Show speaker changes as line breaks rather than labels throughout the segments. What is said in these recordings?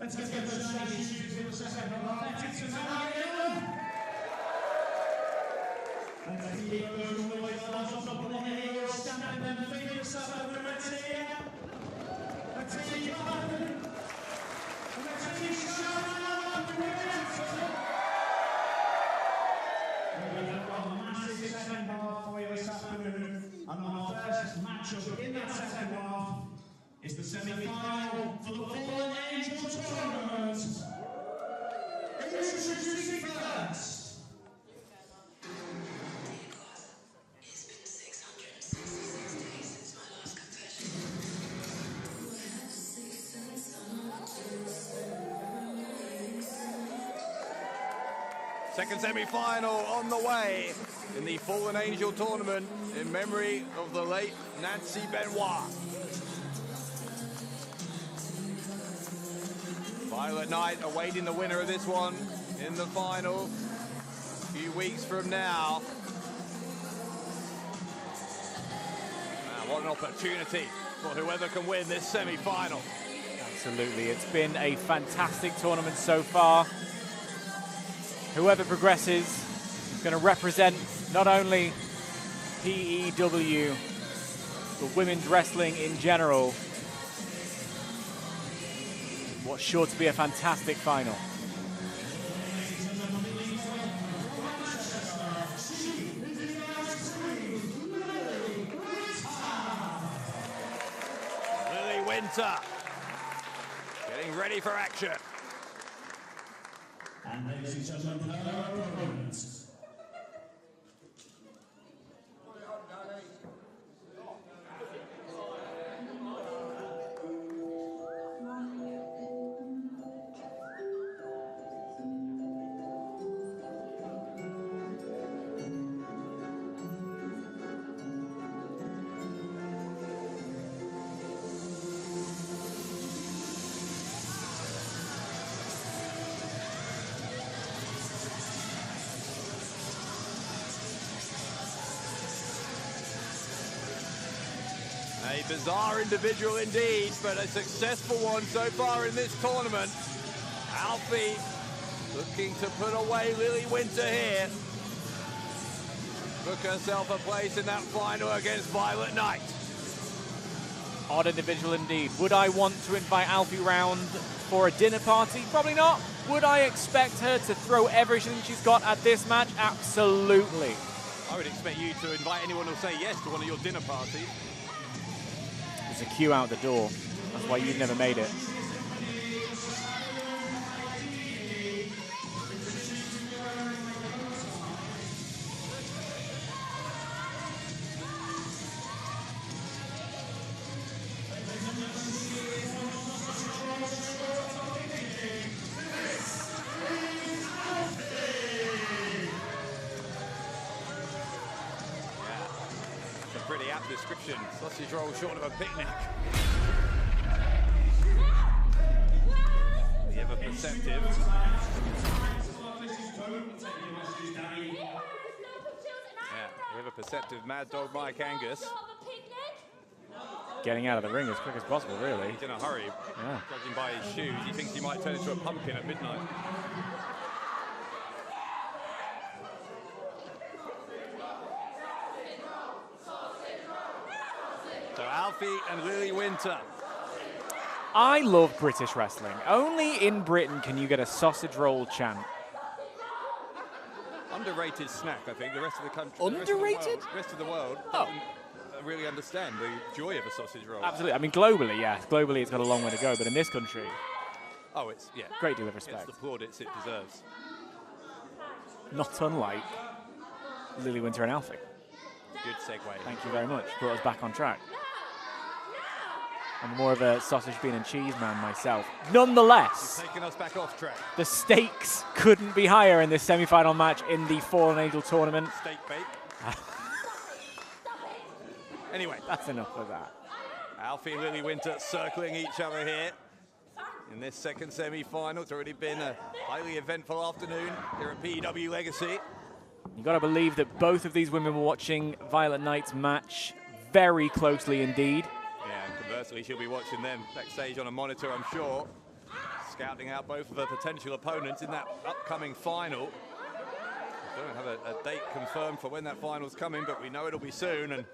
Let's get the shiny shoes in the second athletics and let's keep going all the way to the top of the hill, stamping them fingers up over the red here. Let's keep on. Let's keep showing up the we have got a massive second half for you this afternoon, and our first matchup in that second half is the semi-final for the Fallen Angel Tournament. Introducing first.
It's been 666 days since my last confession.
Second semi-final on the way in the Fallen Angel Tournament in memory of the late Nancy Benoit. Violet Knight awaiting the winner of this one in the final a few weeks from now. Man, what an opportunity for whoever can win this semi-final.
Absolutely, it's been a fantastic tournament so far. Whoever progresses is going to represent not only PEW, but women's wrestling in general. What's sure to be a fantastic final.
Lily Winter getting ready for action.
And ladies and gentlemen, her opponents.
A bizarre individual indeed, but a successful one so far in this tournament. Alfiee looking to put away Lily Winter here. Book herself a place in that final against Violet Knight.
Odd individual indeed. Would I want to invite Alfiee round for a dinner party? Probably not. Would I expect her to throw everything she's got at this match? Absolutely.
I would expect you to invite anyone who'll say yes to one of your dinner parties.
There's a queue out the door. That's why you've never made it.
Pretty apt description. Sausage roll short of a picnic. The ever perceptive. Yeah, the ever perceptive Mad Dog Mike Angus.
Getting out of the ring as quick as possible, really.
He's in a hurry.
Yeah.
Judging by his shoes, he thinks he might turn into a pumpkin at midnight. So Alfiee and Lily Winter.
I love British wrestling. Only in Britain can you get a sausage roll chant.
Underrated snack, I think. The rest of the country.
Underrated?
The rest of the world doesn't really understand the joy of a sausage roll.
Absolutely. I mean, globally, yeah. Globally, it's got a long way to go. But in this country,
oh, it's, yeah.
Great deal of respect.
It's the plaudits it deserves.
Not unlike Lily Winter and Alfiee.
Good segue.
Thank you very much. Brought us back on track. I'm more of a sausage, bean and cheese man myself. Nonetheless,
taking us back off track.
The stakes couldn't be higher in this semi-final match in the Fallen Angel tournament.
Steak bake. Anyway,
that's enough of that.
Alfiee and Lily Winter circling each other here in this second semi-final. It's already been a highly eventful afternoon here at PEW Legacy.
You got to believe that both of these women were watching Violet Knight's match very closely indeed.
Yeah, and conversely, she'll be watching them backstage on a monitor, I'm sure. scouting out both of her potential opponents in that upcoming final. We don't have a date confirmed for when that final's coming, but we know it'll be soon. And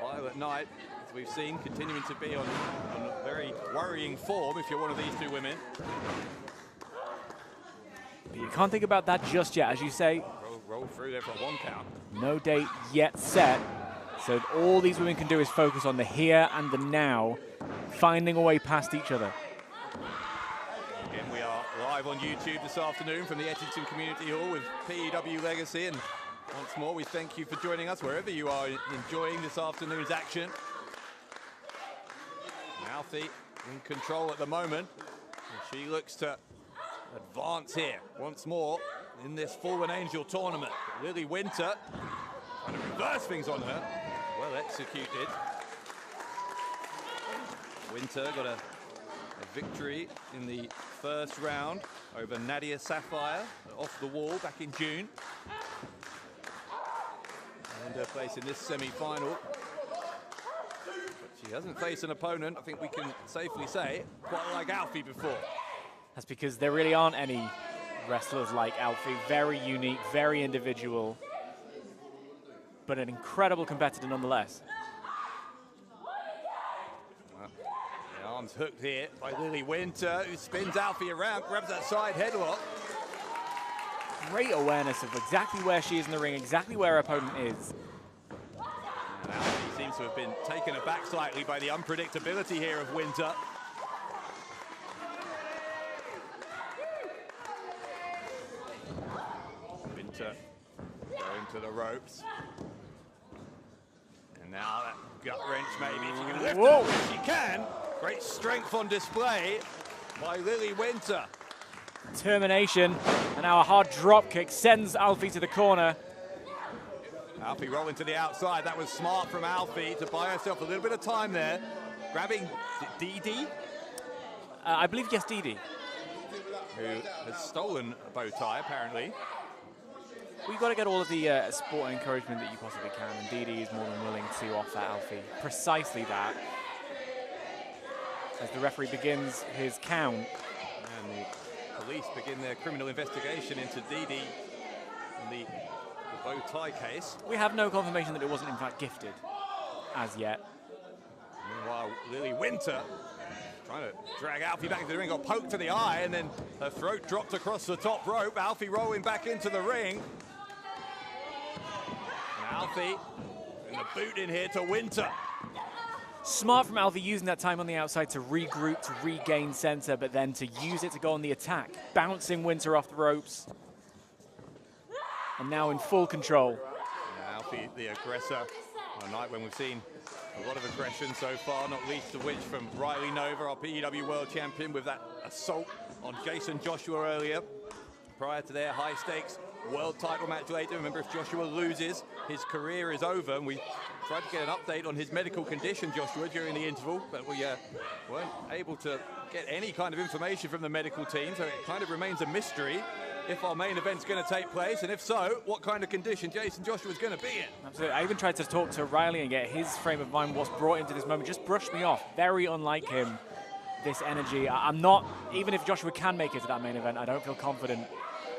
Violet Knight, as we've seen, continuing to be on a very worrying form if you're one of these two women.
But you can't think about that just yet, as you say.
Roll through there for a 1 count.
No date yet set. So all these women can do is focus on the here and the now, finding a way past each other.
Again, we are live on YouTube this afternoon from the Ettington Community Hall with PEW Legacy, and once more we thank you for joining us wherever you are enjoying this afternoon's action. Alfiee in control at the moment, and she looks to advance here once more in this Fallen Angel tournament. Lily Winter trying to reverse things on her. Well executed. Winter got a victory in the first round over Nadia Sapphire off the wall back in June. And her place in this semi-final. But she hasn't faced an opponent, I think we can safely say, quite like Alfiee before.
That's because there really aren't any wrestlers like Alfiee. Very unique, very individual, but an incredible competitor nonetheless.
Well, the arms hooked here by Lily Winter, who spins Alfiee around, grabs that side headlock.
Great awareness of exactly where she is in the ring, exactly where her opponent is.
And Alfiee seems to have been taken aback slightly by the unpredictability here of Winter. Winter going to the ropes. And now that gut wrench maybe, if she can lift
Whoa.
it, she can. Great strength on display by Lily Winter.
Determination, and now a hard drop kick sends Alfiee to the corner.
Alfiee rolling to the outside. That was smart from Alfiee to buy herself a little bit of time there. Grabbing DeeDee,
I believe, yes, DeeDee.
who has stolen a bow tie, apparently.
We've got to get all of the support and encouragement that you possibly can, and DeeDee is more than willing to offer Alfiee precisely that. As the referee begins his count.
And the police begin their criminal investigation into DeeDee and the bow tie case.
We have no confirmation that it wasn't in fact gifted as yet.
Meanwhile, Lily Winter trying to drag Alfiee back into the ring, got poked to the eye, and then her throat dropped across the top rope. Alfiee rolling back into the ring. And Alfiee in the boot in here to Winter.
Smart from Alfiee using that time on the outside to regroup, to regain center, but then to use it to go on the attack. Bouncing Winter off the ropes. And now in full control.
And Alfiee, the aggressor, on a night when we've seen a lot of aggression so far, not least of which from Riley Nova, our PEW World Champion, with that assault on Jason Joshua earlier. Prior to their high-stakes world title match later. Remember, if Joshua loses, his career is over. And we tried to get an update on his medical condition, Joshua, during the interval, but we weren't able to get any kind of information from the medical team, so it kind of remains a mystery if our main event's going to take place, and if so, what kind of condition Jason Joshua's going to be in.
Absolutely. I even tried to talk to Riley and get his frame of mind, what's brought him to this moment. Just brushed me off. Very unlike him, this energy. I'm not, even if Joshua can make it to that main event, I don't feel confident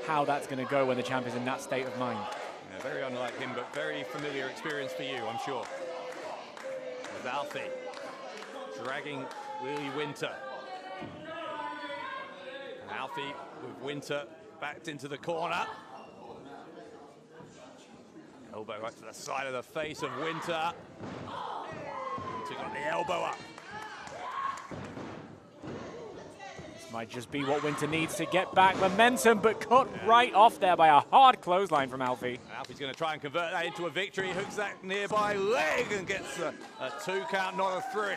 how that's going to go when the champ is in that state of mind.
Yeah, very unlike him, but very familiar experience for you, I'm sure. With Alfiee dragging Lily Winter. And Alfiee with Winter backed into the corner. Elbow right to the side of the face of Winter. Winter got the elbow up.
This might just be what Winter needs to get back momentum, but cut right off there by a hard clothesline from Alfiee.
Alfie's going to try and convert that into a victory. Hooks that nearby leg and gets a 2 count, not a 3.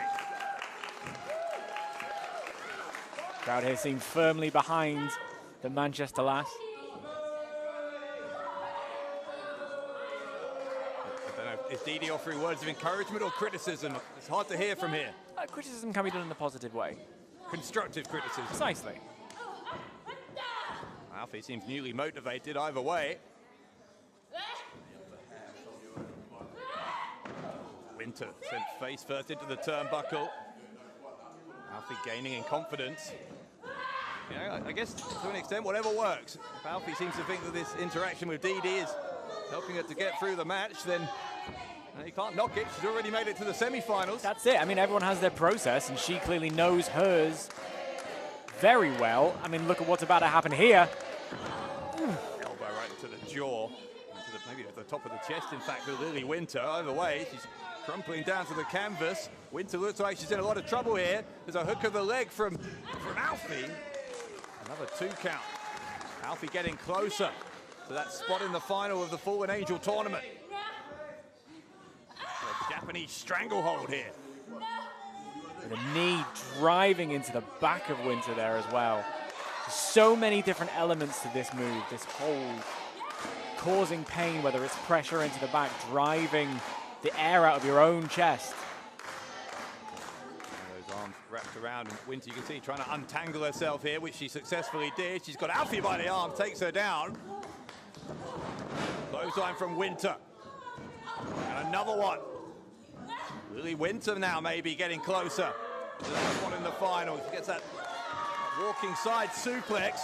Crowd here seemed firmly behind the Manchester lass.
I don't know, is DeeDee offering words of encouragement or criticism? It's hard to hear from here.
Criticism can be done in a positive way.
Constructive criticism.
Precisely.
Alfiee seems newly motivated either way. Winter sent face first into the turnbuckle. Alfiee gaining in confidence. you know, I guess to an extent, whatever works. If Alfiee seems to think that this interaction with DeeDee is helping her to get through the match, then you can't knock it. She's already made it to the semi-finals.
That's it. I mean, everyone has their process, and she clearly knows hers very well. I mean, look at what's about to happen here.
Elbow right into the jaw, maybe at the top of the chest, in fact, for Lily Winter. Either way, she's crumpling down to the canvas. Winter looks like she's in a lot of trouble here. There's a hook of the leg from Alfiee. Another 2 count. Alfiee getting closer to that spot in the final of the Fallen Angel tournament. A Japanese stranglehold here.
The knee driving into the back of Winter there as well. So many different elements to this move. This whole causing pain, whether it's pressure into the back, driving the air out of your own chest.
Those arms wrapped around, and Winter, you can see, trying to untangle herself here, which she successfully did. She's got Alfiee by the arm, takes her down. Clothesline from Winter. And another one. Lily Winter now maybe getting closer to that one in the final. She gets that walking side suplex.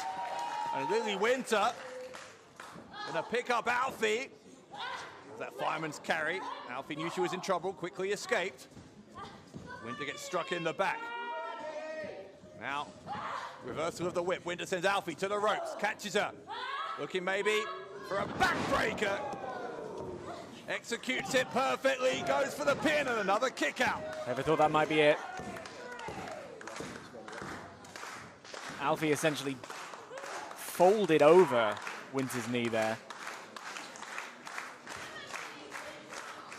And Lily Winter gonna pick up Alfiee. That fireman's carry. Alfiee knew she was in trouble, quickly escaped. Winter gets struck in the back. Now, reversal of the whip. Winter sends Alfiee to the ropes, catches her. Looking maybe for a backbreaker. Executes it perfectly, goes for the pin, and another kick out.
Never thought that might be it. Alfiee essentially folded over Winter's knee there.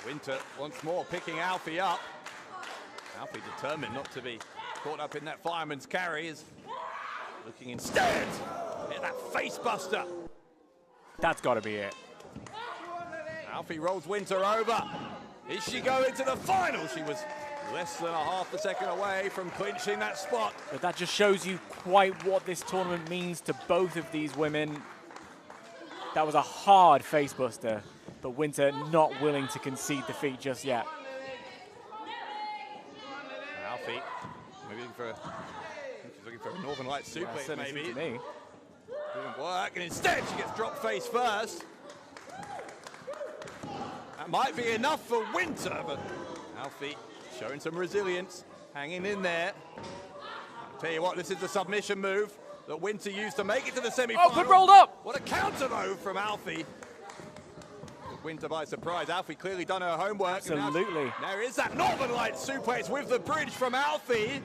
Winter once more picking Alfiee up. Alfiee determined not to be caught up in that fireman's carry, is looking instead at that face buster.
That's got to be it.
Alfiee rolls Winter over. Is she going to the final? She was less than a half a second away from clinching that spot.
But that just shows you quite what this tournament means to both of these women. That was a hard face buster, but Winter not willing to concede defeat just yet.
Alfiee maybe she's looking for a Northern Light suplex,
Yeah,
maybe.
to me.
Doing work, and instead she gets dropped face first. That might be enough for Winter, but Alfiee showing some resilience, hanging in there. I'll tell you what, this is the submission move that Winter used to make it to the semi-final.
Oh, good rolled up!
What a counter, though, from Alfiee. Winter by surprise. Alfiee clearly done her homework.
Absolutely.
There is that Northern Light suplex with the bridge from Alfiee.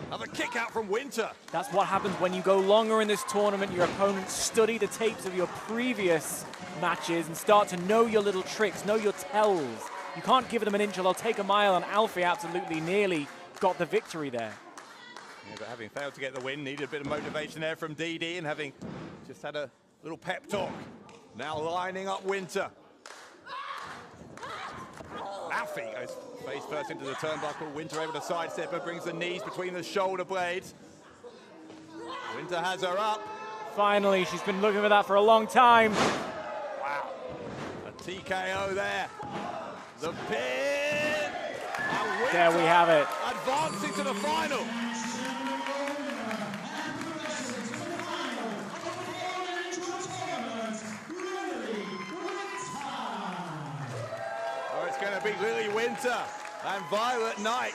Another kick out from Winter.
That's what happens when you go longer in this tournament. Your opponents study the tapes of your previous matches and start to know your little tricks, know your tells. You can't give them an inch or they'll take a mile, and Alfiee absolutely nearly got the victory there.
Yeah, but having failed to get the win, needed a bit of motivation there from DeeDee, and having just had a little pep talk. Now lining up Winter. Alfiee goes face first into the turnbuckle. Winter able to sidestep her, brings the knees between the shoulder blades. Winter has her up.
Finally, she's been looking for that for a long time.
Wow. A TKO there. The pin. And Winter
There we have it.
advancing to the final. It's going to be Lily Winter and Violet Knight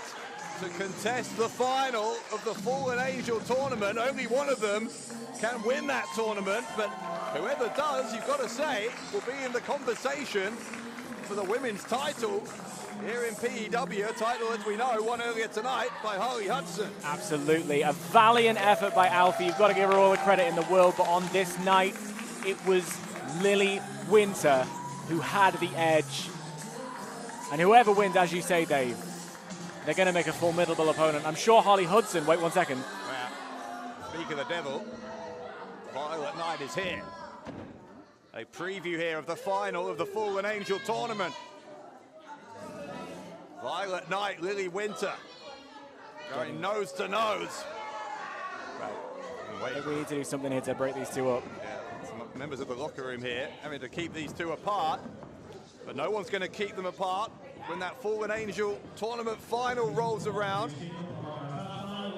to contest the final of the Fallen Angel tournament. Only one of them can win that tournament, but whoever does, you've got to say, will be in the conversation for the women's title here in PEW. A title, as we know, won earlier tonight by Harley Hudson.
Absolutely. A valiant effort by Alfiee. You've got to give her all the credit in the world, but on this night, it was Lily Winter who had the edge. And whoever wins, as you say, Dave, they're going to make a formidable opponent. I'm sure Harley Hudson, wait 1 second.
Well, speak of the devil, Violet Knight is here. A preview here of the final of the Fallen Angel tournament. Violet Knight, Lily Winter, going nose to nose.
I think we need to do something here to break these two up.
Yeah, some members of the locker room here having to keep these two apart. But no one's going to keep them apart when that Fallen Angel tournament final rolls around.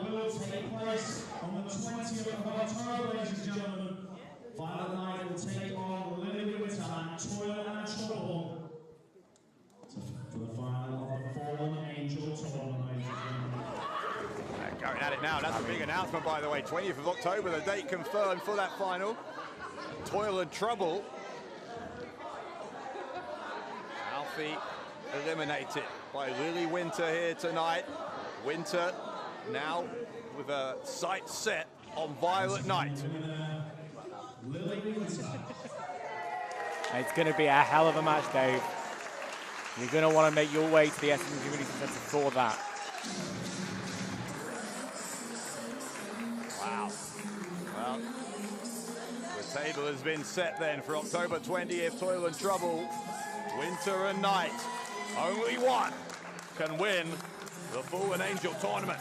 Will take place on the 20th of take on Lily Winter and Toil and Trouble for the final of the Fallen Angel tournament, ladies and gentlemen.
Going at it now. That's a big announcement, by the way. 20th of October, the date confirmed for that final. Toil and Trouble. Alfiee eliminated by Lily Winter here tonight. Winter now with a sight set on Violet Knight.
It's going to be a hell of a match, Dave. You're going to want to make your way to the Essendon Community Centre for that.
Wow. Well, the table has been set then for October 20th. Toil and Trouble, Winter and Knight. Only one can win the Fallen Angel tournament.